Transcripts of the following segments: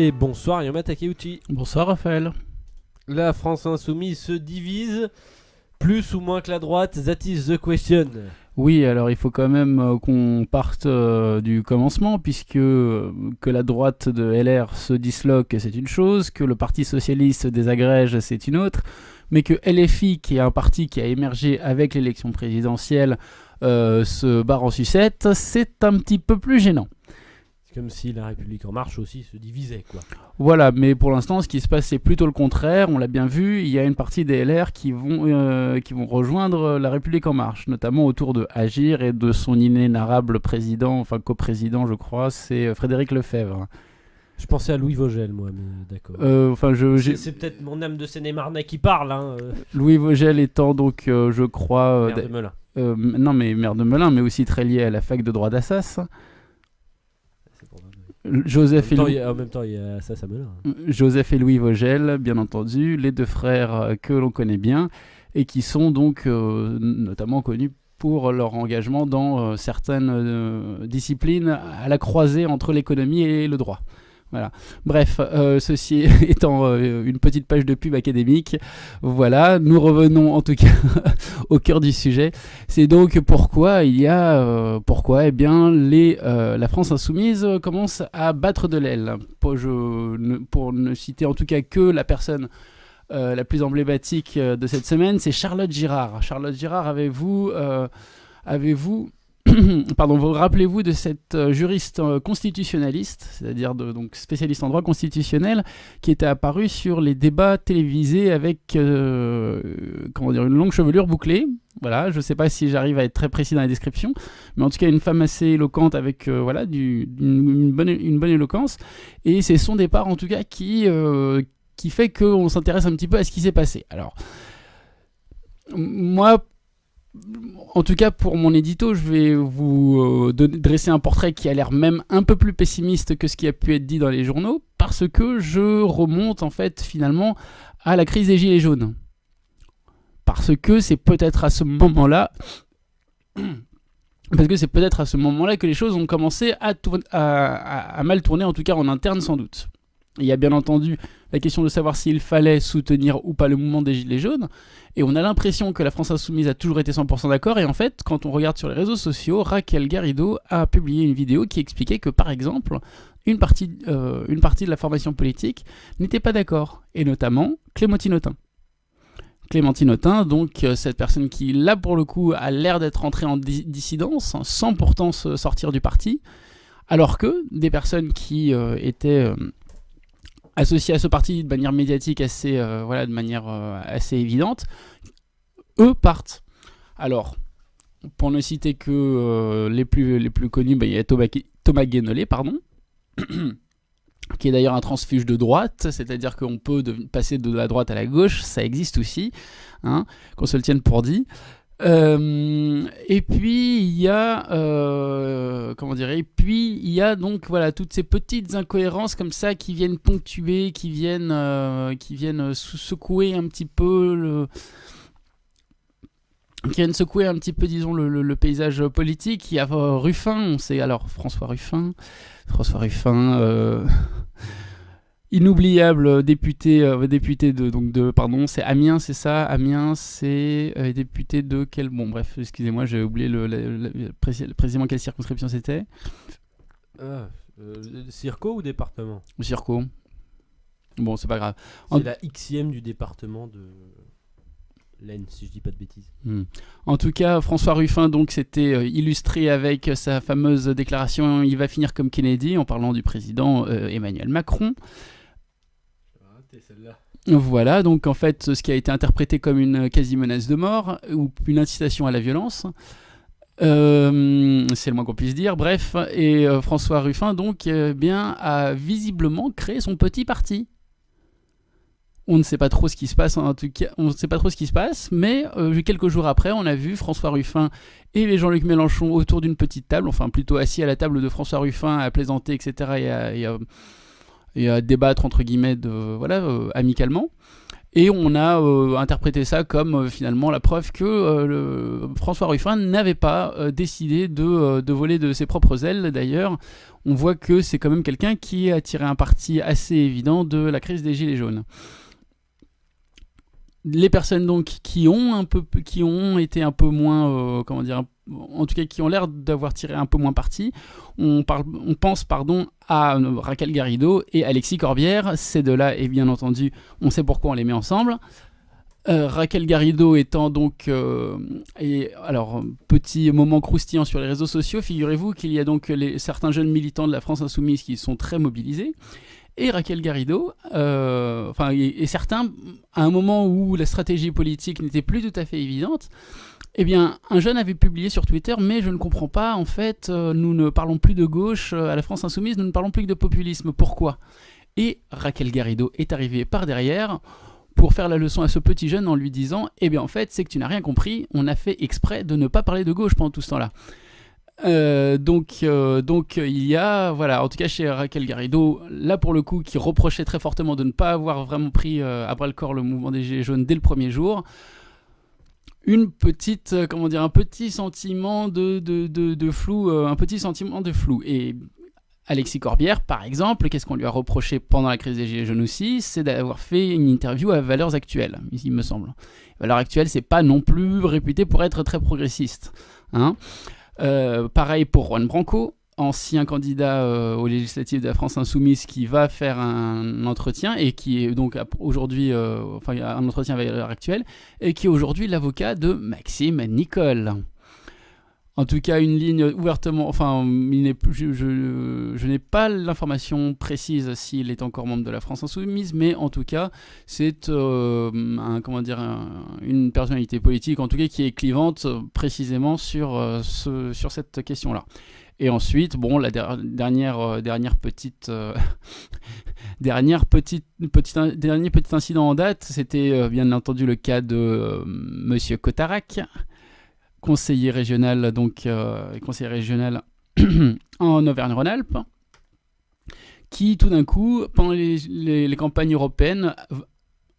Et bonsoir Yoma Takeuchi. Bonsoir Raphaël. La France Insoumise se divise, plus ou moins que la droite, that is the question. Oui, alors il faut quand même qu'on parte du commencement, puisque que la droite de LR se disloque, c'est une chose, que le Parti Socialiste se désagrège, c'est une autre, mais que LFI, qui est un parti qui a émergé avec l'élection présidentielle, se barre en sucette, c'est un petit peu plus gênant. C'est comme si la République En Marche aussi se divisait, quoi. Voilà, mais pour l'instant, ce qui se passe, c'est plutôt le contraire. On l'a bien vu, il y a une partie des LR qui vont rejoindre la République En Marche, notamment autour de Agir et de son inénarrable président, enfin coprésident, je crois, c'est Frédéric Lefebvre. Je pensais à Louis Vogel, moi, mais d'accord. C'est peut-être mon âme de Seine-et-Marne qui parle. Hein. Louis Vogel étant donc, je crois... Maire de Melun. Non, mais maire de Melun, mais aussi très lié à la fac de droit d'Assas. Joseph en même temps, il y a ça Melun. Joseph et Louis Vogel, bien entendu, les deux frères que l'on connaît bien et qui sont donc notamment connus pour leur engagement dans certaines disciplines à la croisée entre l'économie et le droit. Voilà. Bref, ceci étant une petite page de pub académique, voilà, nous revenons en tout cas au cœur du sujet. C'est donc pourquoi la France Insoumise commence à battre de l'aile. Pour ne citer en tout cas que la personne la plus emblématique de cette semaine, c'est Charlotte Girard. Charlotte Girard, avez-vous vous rappelez-vous de cette juriste constitutionnaliste, c'est-à-dire donc spécialiste en droit constitutionnel, qui était apparue sur les débats télévisés avec une longue chevelure bouclée. Voilà, je ne sais pas si j'arrive à être très précis dans la description, mais en tout cas une femme assez éloquente avec une bonne éloquence. Et c'est son départ en tout cas qui fait qu'on s'intéresse un petit peu à ce qui s'est passé. Alors, moi, en tout cas, pour mon édito, je vais vous dresser un portrait qui a l'air même un peu plus pessimiste que ce qui a pu être dit dans les journaux, parce que je remonte en fait finalement à la crise des Gilets jaunes. Parce que c'est peut-être à ce moment-là que les choses ont commencé à mal tourner, en tout cas en interne sans doute. Il y a bien entendu la question de savoir s'il fallait soutenir ou pas le mouvement des Gilets jaunes. Et on a l'impression que la France Insoumise a toujours été 100% d'accord. Et en fait, quand on regarde sur les réseaux sociaux, Raquel Garrido a publié une vidéo qui expliquait que, par exemple, une partie de la formation politique n'était pas d'accord. Et notamment Clémentine Autain. Clémentine Autain, donc cette personne qui, là pour le coup, a l'air d'être entrée en dissidence, sans pourtant se sortir du parti. Alors que des personnes qui étaient... associés à ce parti de manière médiatique de manière assez évidente, eux partent. Alors, pour ne citer que les plus connus, il y a Thomas Guénolé, qui est d'ailleurs un transfuge de droite, c'est-à-dire qu'on peut passer de la droite à la gauche, ça existe aussi, hein, qu'on se le tienne pour dit. Et puis il y a donc voilà toutes ces petites incohérences comme ça qui viennent ponctuer, qui viennent secouer un petit peu disons le paysage politique. Il y a Ruffin, on sait alors François Ruffin, inoubliable député c'est Amiens, c'est ça. Amiens, c'est député de quel... Bon, bref, excusez-moi, j'ai oublié précisément quelle circonscription c'était. Circo ou département ? Circo. Bon, c'est pas grave. C'est la Xème du département de l'Aisne, si je dis pas de bêtises. En tout cas, François Ruffin donc s'était illustré avec sa fameuse déclaration « Il va finir comme Kennedy » en parlant du président Emmanuel Macron. Celle-là. Voilà, donc en fait, ce qui a été interprété comme une quasi-menace de mort ou une incitation à la violence, c'est le moins qu'on puisse dire. Bref, et François Ruffin donc a visiblement créé son petit parti. On ne sait pas trop ce qui se passe, mais quelques jours après, on a vu François Ruffin et Jean-Luc Mélenchon autour d'une petite table, enfin plutôt assis à la table de François Ruffin à plaisanter, etc. et à débattre entre guillemets amicalement. Et on a interprété ça comme finalement la preuve que François Ruffin n'avait pas décidé de voler de ses propres ailes. D'ailleurs, on voit que c'est quand même quelqu'un qui a tiré un parti assez évident de la crise des Gilets jaunes. Les personnes donc qui ont été un peu moins, en tout cas qui ont l'air d'avoir tiré un peu moins parti, on pense à Raquel Garrido et Alexis Corbière. Ces deux-là, et bien entendu, on sait pourquoi on les met ensemble. Raquel Garrido étant donc... petit moment croustillant sur les réseaux sociaux, figurez-vous qu'il y a donc certains jeunes militants de la France Insoumise qui sont très mobilisés. Et Raquel Garrido, et certains, à un moment où la stratégie politique n'était plus tout à fait évidente, eh bien, un jeune avait publié sur Twitter « Mais je ne comprends pas, en fait, nous ne parlons plus de gauche à la France Insoumise, nous ne parlons plus que de populisme. Pourquoi ?» Et Raquel Garrido est arrivée par derrière pour faire la leçon à ce petit jeune en lui disant « Eh bien, en fait, c'est que tu n'as rien compris, on a fait exprès de ne pas parler de gauche pendant tout ce temps-là. » Donc il y a, voilà, en tout cas chez Raquel Garrido, là pour le coup, qui reprochait très fortement de ne pas avoir vraiment pris à bras le corps le mouvement des Gilets jaunes dès le premier jour, un petit sentiment de flou, Et Alexis Corbière, par exemple, qu'est-ce qu'on lui a reproché pendant la crise des Gilets jaunes aussi, c'est d'avoir fait une interview à Valeurs Actuelles, il me semble. Valeurs Actuelles, c'est pas non plus réputé pour être très progressiste, hein. Pareil pour Juan Branco, ancien candidat aux législatives de la France Insoumise, qui va faire un entretien et qui est donc aujourd'hui, un entretien avec l'heure actuelle, et qui est aujourd'hui l'avocat de Maxime Nicole. En tout cas, une ligne ouvertement... je n'ai pas l'information précise s'il est encore membre de la France Insoumise, mais en tout cas, c'est une personnalité politique, en tout cas, qui est clivante précisément sur cette question-là. Et ensuite, bon, dernier petit incident en date, c'était bien entendu le cas de Monsieur Cotarac, conseiller régional en Auvergne-Rhône-Alpes, qui tout d'un coup, pendant les campagnes européennes,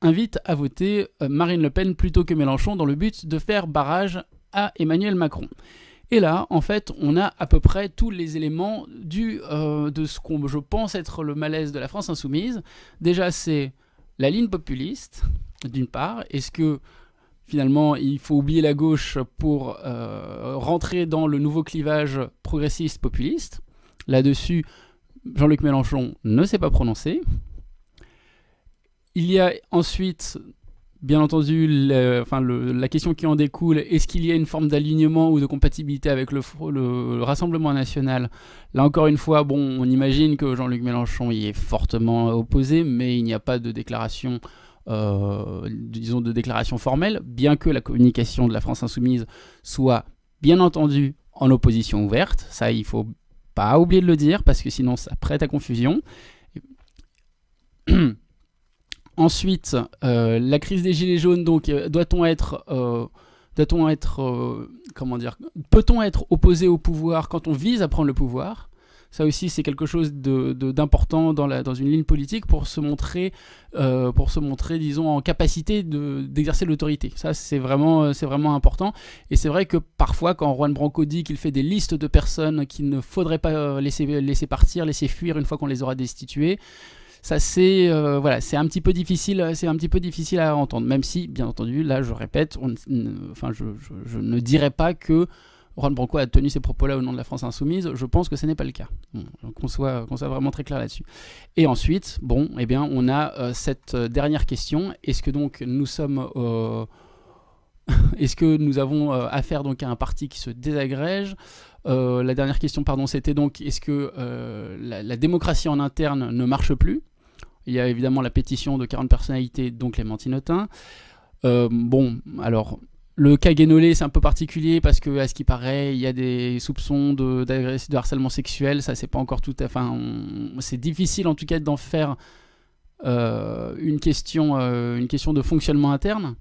invite à voter Marine Le Pen plutôt que Mélenchon dans le but de faire barrage à Emmanuel Macron. Et là, en fait, on a à peu près tous les éléments de ce qu'on, je pense, être le malaise de la France Insoumise. Déjà, c'est la ligne populiste, d'une part. Est-ce que finalement, il faut oublier la gauche pour rentrer dans le nouveau clivage progressiste-populiste? Là-dessus, Jean-Luc Mélenchon ne s'est pas prononcé. Il y a ensuite, bien entendu, la question qui en découle, est-ce qu'il y a une forme d'alignement ou de compatibilité avec le Rassemblement national? Là encore une fois, on imagine que Jean-Luc Mélenchon y est fortement opposé, mais il n'y a pas de déclaration de déclaration formelle, bien que la communication de la France Insoumise soit bien entendu en opposition ouverte. Ça, il faut pas oublier de le dire, parce que sinon ça prête à confusion. Ensuite, la crise des Gilets jaunes, donc peut-on être opposé au pouvoir quand on vise à prendre le pouvoir? Ça aussi, c'est quelque chose d'important dans une ligne politique pour se montrer, disons, en capacité d'exercer l'autorité. Ça, c'est vraiment important. Et c'est vrai que parfois, quand Juan Branco dit qu'il fait des listes de personnes qu'il ne faudrait pas laisser partir, laisser fuir une fois qu'on les aura destituées, ça c'est un petit peu difficile à entendre. Même si, bien entendu, là, je répète, je ne dirais pas que Juan Branco a tenu ces propos-là au nom de la France Insoumise. Je pense que ce n'est pas le cas. Qu'on soit vraiment très clair là-dessus. Et ensuite, on a cette dernière question. Est-ce que donc est-ce que nous avons affaire donc à un parti qui se désagrège? La dernière question, c'était donc est-ce que la démocratie en interne ne marche plus? Il y a évidemment la pétition de 40 personnalités, dont Clémentine Autain. Alors, le cas Guénolé, c'est un peu particulier parce que, à ce qui paraît, il y a des soupçons de harcèlement sexuel. Ça, c'est pas encore tout à fait. C'est difficile en tout cas d'en faire une question de fonctionnement interne.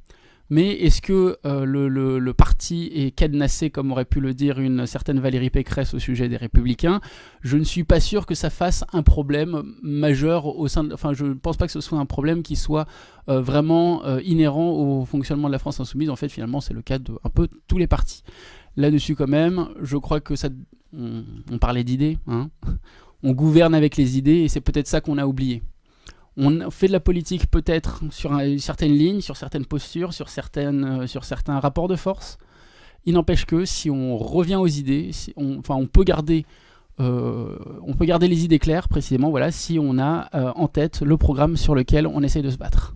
Mais est-ce que le parti est cadenassé, comme aurait pu le dire une certaine Valérie Pécresse au sujet des Républicains? Je ne suis pas sûr que ça fasse un problème majeur au sein de... Enfin, je ne pense pas que ce soit un problème qui soit vraiment inhérent au fonctionnement de la France insoumise. En fait, finalement, c'est le cas de un peu tous les partis. Là-dessus, quand même, je crois que ça... On parlait d'idées, hein. On gouverne avec les idées, et c'est peut-être ça qu'on a oublié. On fait de la politique peut-être sur certaines lignes, sur certaines postures, sur certains rapports de force. Il n'empêche que si on revient aux idées, on peut garder les idées claires précisément, voilà, si on a en tête le programme sur lequel on essaye de se battre.